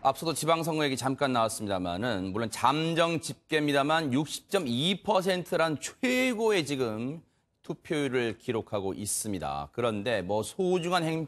앞서도 지방선거 얘기 잠깐 나왔습니다만은 물론 잠정 집계입니다만 60.2%란 최고의 지금 투표율을 기록하고 있습니다. 그런데 뭐 소중한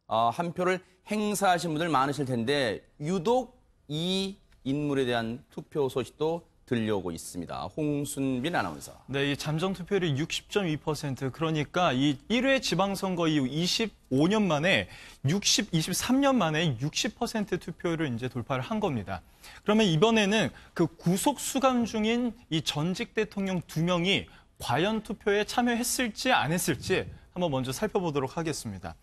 한 표를 행사하신 분들 많으실 텐데 유독 이 인물에 대한 투표 소식도 들려오고 있습니다. 홍순빈 아나운서. 네, 이 잠정 투표율이 60.2%, 그러니까 이 1회 지방선거 이후 25년 만에 23년 만에 60% 투표율을 이제 돌파를 한 겁니다. 그러면 이번에는 그 구속 수감 중인 이 전직 대통령 2명이 과연 투표에 참여했을지 안 했을지 한번 먼저 살펴보도록 하겠습니다.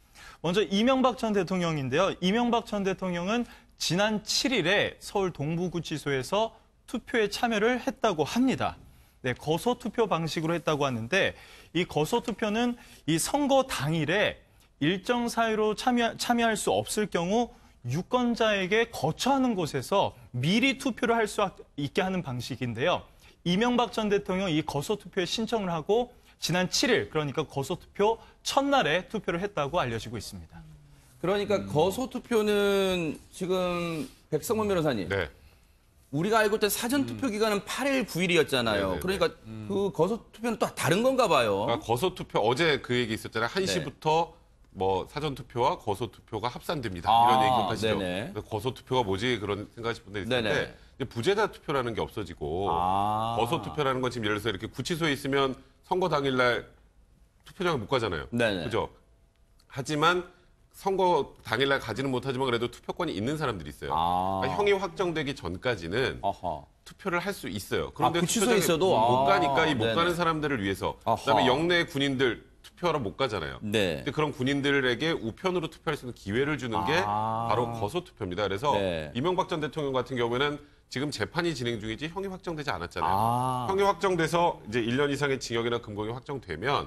먼저 이명박 전 대통령인데요. 이명박 전 대통령은 지난 7일에 서울 동부구치소에서 투표에 참여를 했다고 합니다. 네, 거소투표 방식으로 했다고 하는데 이 거소투표는 이 선거 당일에 일정 사유로 참여할 수 없을 경우 유권자에게 거처하는 곳에서 미리 투표를 할 수 있게 하는 방식인데요. 이명박 전 대통령 이 거소투표에 신청을 하고 지난 7일, 그러니까 거소투표 첫날에 투표를 했다고 알려지고 있습니다. 그러니까 거소투표는 지금 백성문 변호사님. 네. 우리가 알고 있던 사전투표 기간은 8일, 9일이었잖아요. 네네네. 그러니까 그 거소투표는 또 다른 건가 봐요. 그러니까 거소투표 어제 그 얘기 있었잖아요. 1시부터 뭐 사전투표와 거소투표가 합산됩니다. 이런 얘기 기억하시죠? 네네. 거소투표가 뭐지? 그런 생각하실 분들 있을 네네. 텐데 이제 부재자 투표라는 게 없어지고 거소투표라는 건 지금 예를 들어서 이렇게 구치소에 있으면 선거 당일날 투표장을 못 가잖아요. 네네. 그죠? 하지만 선거 당일날 가지는 못하지만 그래도 투표권이 있는 사람들이 있어요. 그러니까 형이 확정되기 전까지는 투표를 할 수 있어요. 그런데 구치소에 있어도 못 가니까 이 못 네네. 가는 사람들을 위해서 그다음에 영내 군인들 투표하러 못 가잖아요. 네. 근데 그런 군인들에게 우편으로 투표할 수 있는 기회를 주는 게 바로 거소투표입니다. 그래서 네. 이명박 전 대통령 같은 경우에는 지금 재판이 진행 중이지 형이 확정되지 않았잖아요. 형이 확정돼서 이제 1년 이상의 징역이나 금공이 확정되면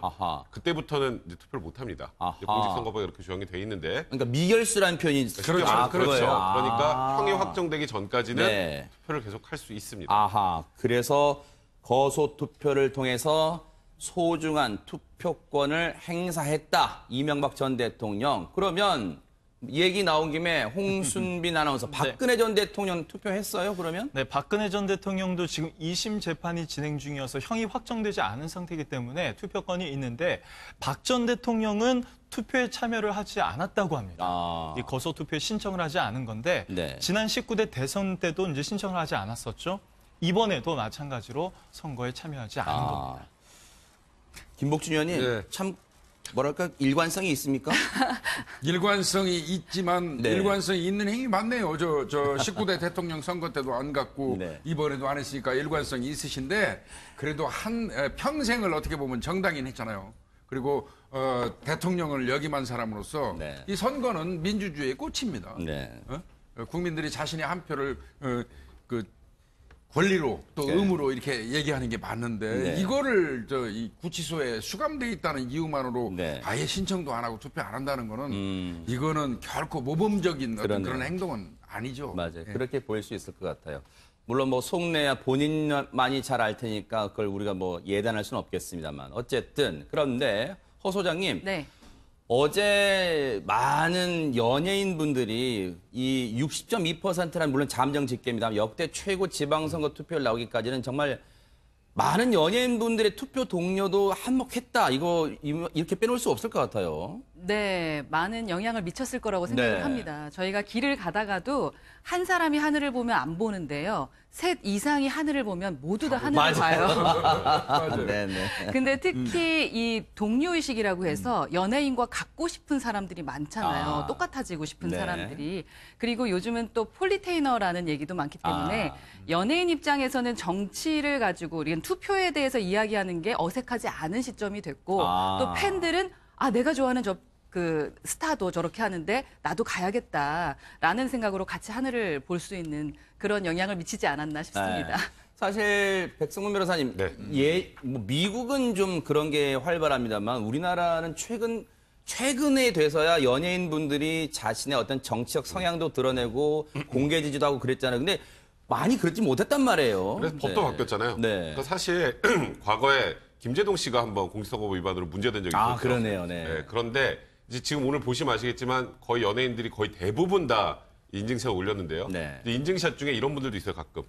그때부터는 이제 투표를 못 합니다. 이제 공직선거법에 그렇게 조항이 돼 있는데. 그러니까 미결수라는 표현이 그렇죠. 그렇죠. 그거예요. 그러니까 형이 확정되기 전까지는 네. 투표를 계속 할 수 있습니다. 그래서 거소투표를 통해서 소중한 투표권을 행사했다. 이명박 전 대통령. 그러면 얘기 나온 김에 홍순빈 아나운서 박근혜 전 대통령 투표했어요, 그러면? 네, 박근혜 전 대통령도 지금 2심 재판이 진행 중이어서 형이 확정되지 않은 상태이기 때문에 투표권이 있는데 박 전 대통령은 투표에 참여를 하지 않았다고 합니다. 이 거소투표에 신청을 하지 않은 건데 지난 19대 대선 때도 이제 신청을 하지 않았었죠. 이번에도 마찬가지로 선거에 참여하지 않은 겁니다. 김복준 의원님, 참 뭐랄까 일관성이 있습니까? 일관성이 있지만 일관성이 있는 행위 맞네요. 저 19대 대통령 선거 때도 안 갔고 이번에도 안 했으니까 일관성이 있으신데 그래도 평생을 어떻게 보면 정당인 했잖아요. 그리고 대통령을 역임한 사람으로서 이 선거는 민주주의의 꽃입니다. 국민들이 자신의 한 표를 권리로 또 의무로 이렇게 얘기하는 게 맞는데 이거를 이 구치소에 수감돼 있다는 이유만으로 아예 신청도 안 하고 투표 안 한다는 거는 이거는 결코 모범적인 어떤 그런 행동은 아니죠. 맞아요. 그렇게 보일 수 있을 것 같아요. 물론 뭐 속내야 본인만이 잘 알 테니까 그걸 우리가 뭐 예단할 수는 없겠습니다만 어쨌든 그런데 허 소장님. 어제 많은 연예인분들이 이 60.2%란 물론 잠정 집계입니다. 역대 최고 지방선거 투표율 나오기까지는 정말 많은 연예인분들의 투표 동료도 한몫했다. 이거 이렇게 빼놓을 수 없을 것 같아요. 네, 많은 영향을 미쳤을 거라고 생각을 합니다. 저희가 길을 가다가도 한 사람이 하늘을 보면 안 보는데요. 셋 이상이 하늘을 보면 모두 다 하늘을 봐요. 맞아요. 근데 특히 이 동료의식이라고 해서 연예인과 같고 싶은 사람들이 많잖아요. 똑같아지고 싶은 사람들이. 그리고 요즘은 또 폴리테이너라는 얘기도 많기 때문에 연예인 입장에서는 정치를 가지고 이런 투표에 대해서 이야기하는 게 어색하지 않은 시점이 됐고 또 팬들은 내가 좋아하는 그 스타도 저렇게 하는데 나도 가야겠다라는 생각으로 같이 하늘을 볼 수 있는 그런 영향을 미치지 않았나 싶습니다. 사실 백성문 변호사님, 뭐 미국은 좀 그런 게 활발합니다만 우리나라는 최근에 돼서야 연예인분들이 자신의 어떤 정치적 성향도 드러내고 공개 지지도 하고 그랬잖아요. 근데 많이 그렇지 못했단 말이에요. 그래서 법도 바뀌었잖아요. 그러니까 사실 과거에 김재동 씨가 한번 공직선거법 위반으로 문제된 적이 있었죠. 그러네요. 그런데 이제 지금 오늘 보시면 아시겠지만 거의 연예인들이 거의 대부분 다 인증샷 올렸는데요. 네. 인증샷 중에 이런 분들도 있어요, 가끔.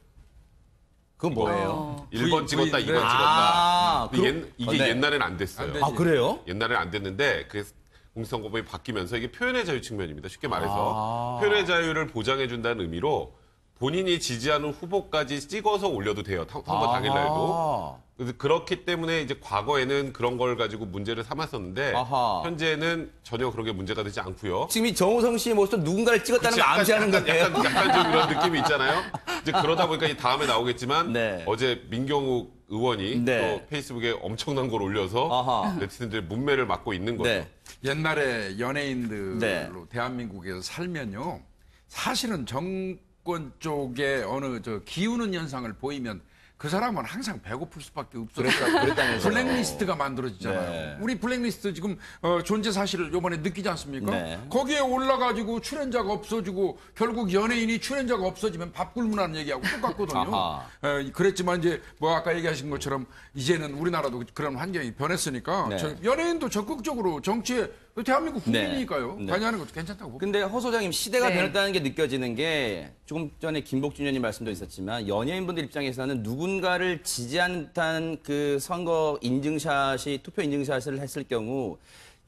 그건 뭐예요? 1번 찍었다, 2번 찍었다. 이게 옛날에는 안 됐어요. 아, 그래요? 옛날에는 안 됐는데 그 공직선거법이 바뀌면서 이게 표현의 자유 측면입니다. 쉽게 말해서 표현의 자유를 보장해준다는 의미로 본인이 지지하는 후보까지 찍어서 올려도 돼요. 선거 당일날도. 그래서 그렇기 때문에 이제 과거에는 그런 걸 가지고 문제를 삼았었는데 현재는 전혀 그런 게 문제가 되지 않고요. 지금 이 정우성 씨의 모습도 누군가를 찍었다는 거 암시하는 거예요. 약간 좀 이런 느낌이 있잖아요. 이제 그러다 보니까 이 다음에 나오겠지만 네. 어제 민경욱 의원이 네. 또 페이스북에 엄청난 걸 올려서 네티즌들의 문매를 맞고 있는 거죠. 네. 옛날에 연예인들로 네. 대한민국에서 살면요. 사실은 정권 쪽에 어느 기우는 현상을 보이면 그 사람은 항상 배고플 수밖에 없어요. 그랬다면서요. 블랙리스트가 만들어지잖아요. 네. 우리 블랙리스트 지금 존재 사실을 이번에 느끼지 않습니까? 네. 거기에 올라가지고 출연자가 없어지고 결국 연예인이 출연자가 없어지면 밥 굶으라는 얘기하고 똑같거든요. 그랬지만 이제 뭐 아까 얘기하신 것처럼 이제는 우리나라도 그런 환경이 변했으니까 네. 연예인도 적극적으로 정치에 대한민국 국민이니까요. 네. 관여하는 것도 괜찮다고 봅니다. 근데 허 소장님 시대가 네. 변했다는 게 느껴지는 게 조금 전에 김복준 의원님 말씀도 있었지만 연예인분들 입장에서는 누군가를 지지하는 듯한 그 선거 인증샷이 투표 인증샷을 했을 경우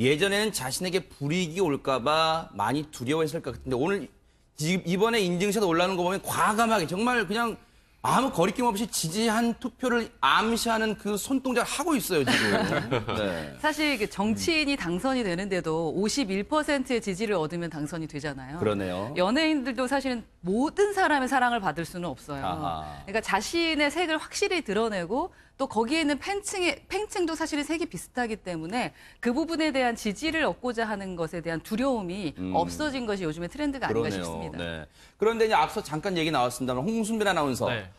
예전에는 자신에게 불이익이 올까봐 많이 두려워했을 것 같은데 오늘 이번에 인증샷 올라오는 거 보면 과감하게 정말 그냥 아무 거리낌 없이 지지한 투표를 암시하는 그 손동작을 하고 있어요, 지금. 네. 사실 정치인이 당선이 되는데도 51%의 지지를 얻으면 당선이 되잖아요. 그러네요. 연예인들도 사실은 모든 사람의 사랑을 받을 수는 없어요. 아하. 그러니까 자신의 색을 확실히 드러내고 또 거기에 있는 팬층도 사실은 색이 비슷하기 때문에 그 부분에 대한 지지를 얻고자 하는 것에 대한 두려움이 없어진 것이 요즘의 트렌드가 아닌가 그러네요. 싶습니다. 네. 그런데 이제 앞서 잠깐 얘기 나왔습니다만 홍순빈 아나운서. 네.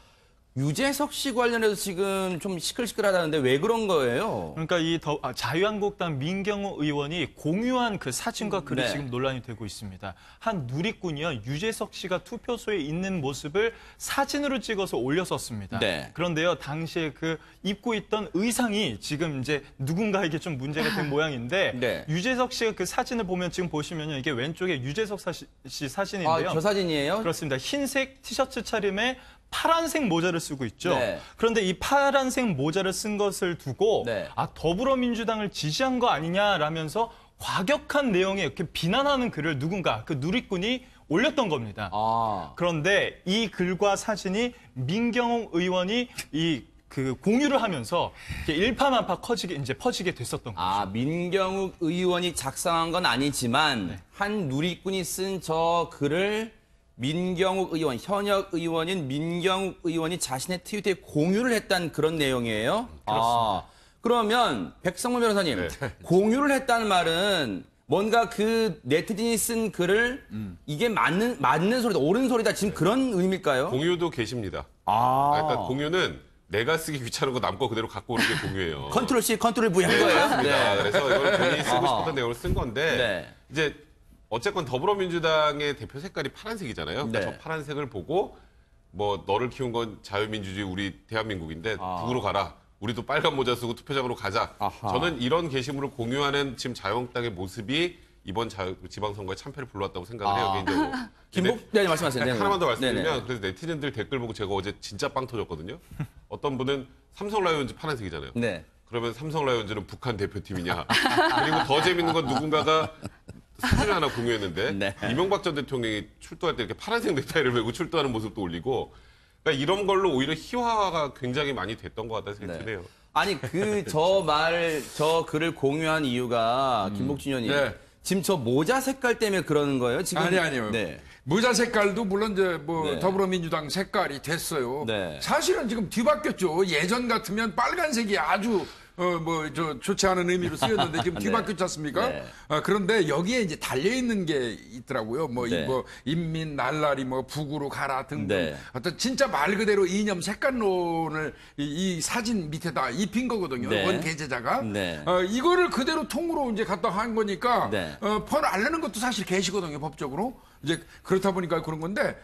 유재석 씨 관련해서 지금 좀 시끌시끌하다는데 왜 그런 거예요? 그러니까 이 자유한국당 민경호 의원이 공유한 그 사진과 글이 네. 지금 논란이 되고 있습니다. 한 누리꾼이요, 유재석 씨가 투표소에 있는 모습을 사진으로 찍어서 올렸었습니다. 네. 그런데요, 당시에 그 입고 있던 의상이 지금 이제 누군가에게 좀 문제가 된 모양인데 네. 유재석 씨가 그 사진을 보면 지금 보시면요, 이게 왼쪽에 유재석 씨 사진인데요. 저 사진이에요? 그렇습니다. 흰색 티셔츠 차림에 파란색 모자를 쓰고 있죠. 네. 그런데 이 파란색 모자를 쓴 것을 두고 네. 더불어민주당을 지지한 거 아니냐라면서 과격한 내용의 이렇게 비난하는 글을 누군가 그 누리꾼이 올렸던 겁니다. 그런데 이 글과 사진이 민경호 의원이 그 공유를 하면서 일파만파 퍼지게 됐었던 거죠. 민경욱 의원이 작성한 건 아니지만 네. 한 누리꾼이 쓴 저 글을 민경욱 의원, 현역 의원인 민경욱 의원이 자신의 트위터에 공유를 했다는 그런 내용이에요? 그렇습니다. 그러면 백성문 변호사님, 공유를 했다는 말은 뭔가 그 네티즌이 쓴 글을 이게 맞는 소리다, 옳은 소리다, 지금 그런 의미일까요? 공유도 계십니다. 그러니까 공유는 내가 쓰기 귀찮은 거 남 거 그대로 갖고 오는 게 공유예요. 컨트롤 C, 컨트롤 V 한 거예요? 네. 그래서 이걸 본인이 쓰고 싶었던 내용을 쓴 건데 네. 이제 어쨌건 더불어민주당의 대표 색깔이 파란색이잖아요. 그러니까 네. 저 파란색을 보고 뭐 너를 키운 건 자유민주주의 우리 대한민국인데 북으로 가라. 우리도 빨간 모자 쓰고 투표장으로 가자. 저는 이런 게시물을 공유하는 지금 자유한국당의 모습이 이번 지방선거에 참패를 불러왔다고 생각을 해요, 개인적으로. 김복대 말씀하세요. 네네. 하나만 더 말씀드리면 네네. 그래서 네티즌들 댓글 보고 제가 어제 진짜 빵 터졌거든요. 어떤 분은 삼성 라이온즈 파란색이잖아요. 네. 그러면 삼성 라이온즈는 북한 대표팀이냐. 그리고 더 재밌는 건 누군가가 사진을 하나 공유했는데 네. 이명박 전 대통령이 출두할 때 이렇게 파란색 넥타이를 메고 출두하는 모습도 올리고 그러니까 이런 걸로 오히려 희화가 굉장히 많이 됐던 것 같다는 생각이 드네요. 아니 저 글을 공유한 이유가 김복준 의원님 네. 지금 저 모자 색깔 때문에 그러는 거예요? 지금 아니요. 네. 모자 색깔도 물론 이제 네. 더불어민주당 색깔이 됐어요. 네. 사실은 지금 뒤바뀌었죠. 예전 같으면 빨간색이 아주 좋지 않은 의미로 쓰였는데 지금 뒤바뀌었지 않습니까? 네. 그런데 여기에 이제 달려있는 게 있더라고요. 네. 인민 날라리 북으로 가라 등등. 네. 어떤 진짜 말 그대로 이념 색깔론을 이 사진 밑에다 입힌 거거든요. 네. 원 게재자가. 네. 이거를 그대로 통으로 이제 갖다 한 거니까 네. 펀 알려는 것도 사실 계시거든요. 법적으로. 이제 그렇다 보니까 그런 건데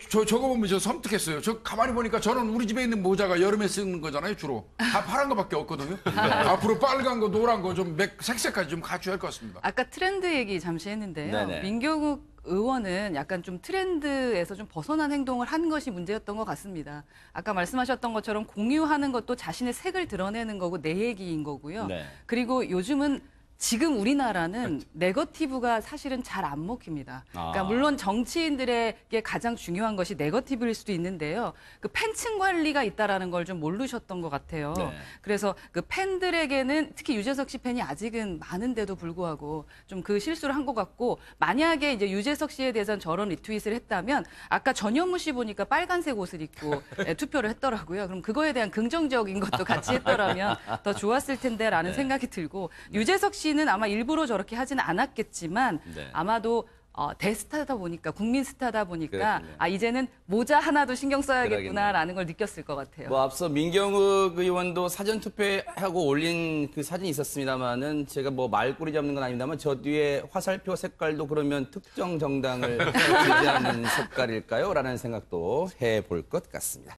저거 보면 저 섬뜩했어요. 저 가만히 보니까 저는 우리 집에 있는 모자가 여름에 쓰는 거잖아요. 주로 다 파란 거밖에 없거든요. 앞으로 빨간 거 노란 거 좀 색색까지 좀 갖춰야 할 것 같습니다. 아까 트렌드 얘기 잠시 했는데요. 네네. 민경욱 의원은 약간 좀 트렌드에서 좀 벗어난 행동을 한 것이 문제였던 것 같습니다. 아까 말씀하셨던 것처럼 공유하는 것도 자신의 색을 드러내는 거고 내 얘기인 거고요. 네. 그리고 요즘은 지금 우리나라는 네거티브가 사실은 잘 안 먹힙니다. 그러니까 물론 정치인들에게 가장 중요한 것이 네거티브일 수도 있는데요. 그 팬층 관리가 있다라는 걸 좀 모르셨던 것 같아요. 네. 그래서 그 팬들에게는 특히 유재석 씨 팬이 아직은 많은데도 불구하고 좀 그 실수를 한 것 같고 만약에 이제 유재석 씨에 대해서는 저런 리트윗을 했다면 아까 전현무 씨 보니까 빨간색 옷을 입고 투표를 했더라고요. 그럼 그거에 대한 긍정적인 것도 같이 했더라면 더 좋았을 텐데라는 생각이 들고 유재석 씨는 아마 일부러 저렇게 하지는 않았겠지만 아마도 대스타다 보니까 국민 스타다 보니까 그렇군요. 이제는 모자 하나도 신경 써야겠구나라는 걸 느꼈을 것 같아요. 뭐 앞서 민경욱 의원도 사전 투표하고 올린 그 사진이 있었습니다만은 제가 뭐 말꼬리 잡는 건 아닙니다만 저 뒤에 화살표 색깔도 그러면 특정 정당을 지지하는 색깔일까요? 라는 생각도 해볼 것 같습니다.